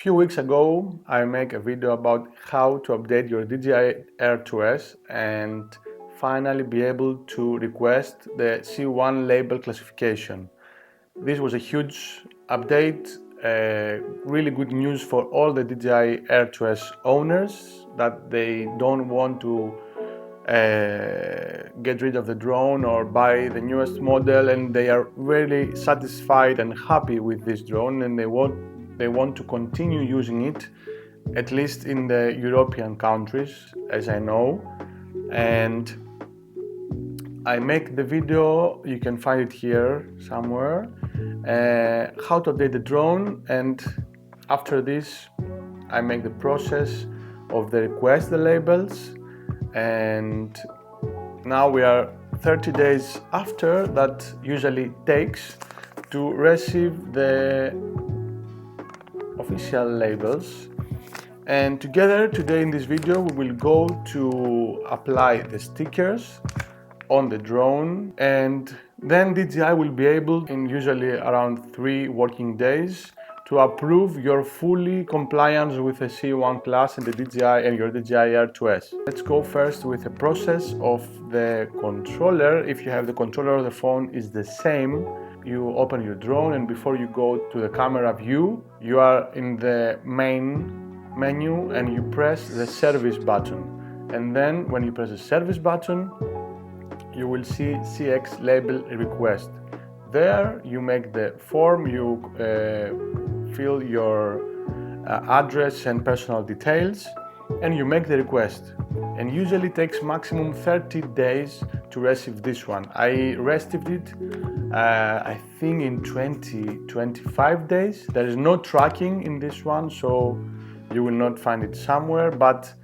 few weeks ago, I made a video about how to update your DJI Air 2S and finally be able to request the C1 label classification. This was a huge update, really good news for all the DJI Air 2S owners that they don't want to get rid of the drone or buy the newest model, and they are really satisfied and happy with this drone, and they want to continue using it, at least in the European countries, as I know. And I make the video, you can find it here somewhere, how to update the drone, and after this I make the process of the request the labels. And now we are 30 days after that usually takes to receive the official labels. And together today in this video we will go to apply the stickers on the drone, and then DJI will be able, in usually around 3 working days, to approve your fully compliance with the C1 class and the DJI and your DJI Air 2S. Let's go first with the process of the controller. If you have the controller of the phone, is the same. You open your drone, and before you go to the camera view, you are in the main menu and you press the service button. And then when you press the service button, you will see CX label request. There you make the form, you fill your address and personal details, and you make the request. And usually takes maximum 30 days to receive this one. I received it I think in 25 days. There is no tracking in this one, so you will not find it somewhere, but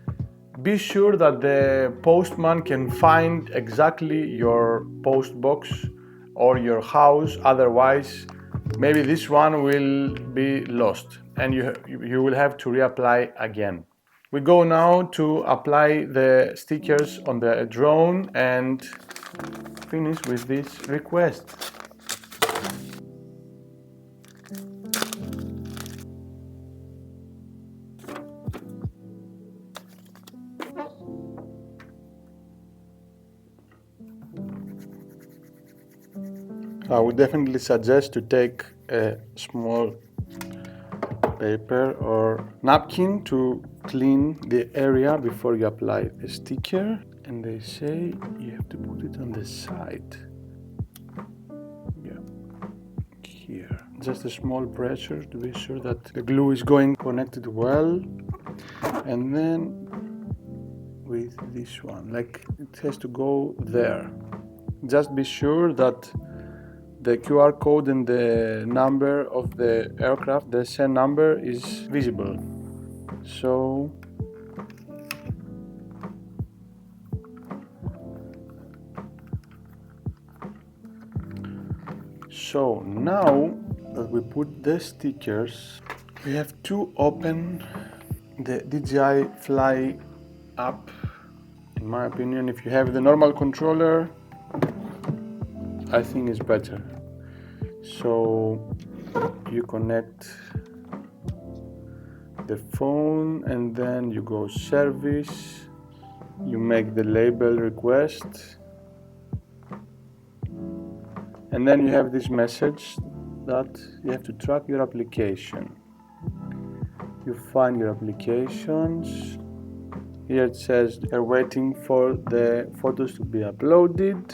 be sure that the postman can find exactly your post box or your house, otherwise maybe this one will be lost and you will have to reapply again. We go now to apply the stickers on the drone and finish with this request. I would definitely suggest to take a small paper or napkin to clean the area before you apply the sticker, and they say you have to put it on the side. Yeah, here. Just a small pressure to be sure that the glue is going connected well, and then with this one, like it has to go there. Just be sure that the QR code and the number of the aircraft, the SEN number, is visible. So now that we put the stickers, we have to open the DJI Fly app. In my opinion, if you have the normal controller, I think it's better. So you connect the phone and then you go service, you make the label request, and then you have this message that you have to track your application. You find your applications. Here it says you're waiting for the photos to be uploaded.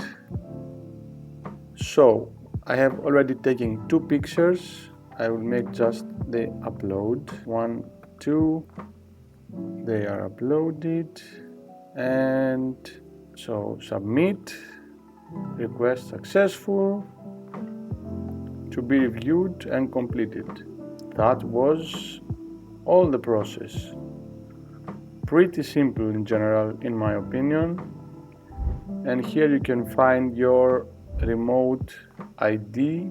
So I have already taken 2 pictures. I will make just the upload. 1, 2. They are uploaded, and so submit. Request successful. To be reviewed and completed. That was all the process. Pretty simple in general, in my opinion. And here you can find your remote ID.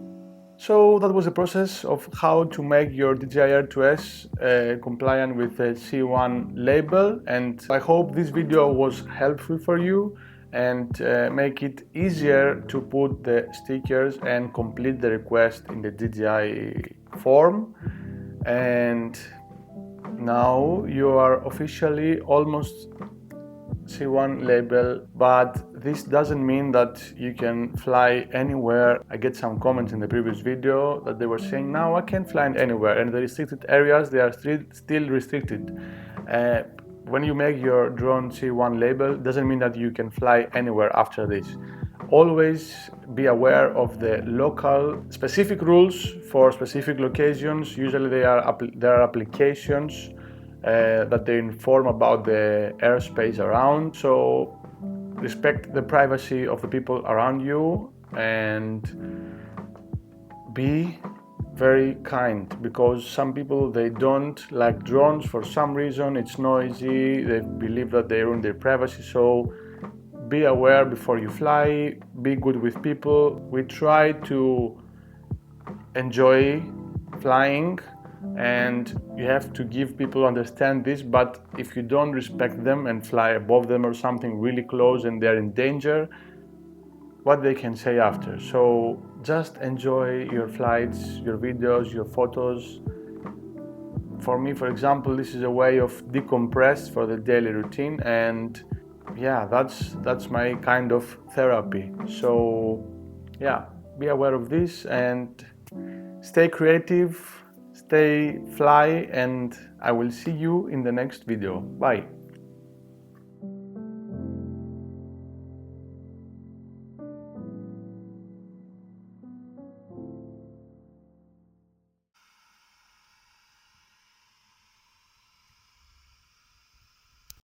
So that was the process of how to make your DJI Air 2S compliant with the C1 label, and I hope this video was helpful for you and make it easier to put the stickers and complete the request in the DJI form. And Now you are officially almost C1 label, but this doesn't mean that you can fly anywhere. I get some comments in the previous video that they were saying, now I can't fly anywhere, and the restricted areas, they are still restricted. When you make your drone C1 label, doesn't mean that you can fly anywhere after this. Always be aware of the local specific rules for specific locations. Usually there are applications that they inform about the airspace around. So respect the privacy of the people around you and be very kind, because some people, they don't like drones for some reason. It's noisy, they believe that they ruin their privacy. So be aware before you fly, be good with people. We try to enjoy flying, and you have to give people understand this, but if you don't respect them and fly above them or something really close and they're in danger, what they can say after. So just enjoy your flights, your videos, your photos. For me, for example, this is a way of decompress for the daily routine, and yeah, that's my kind of therapy. So yeah, be aware of this and stay creative, stay fly, and I will see you in the next video. Bye.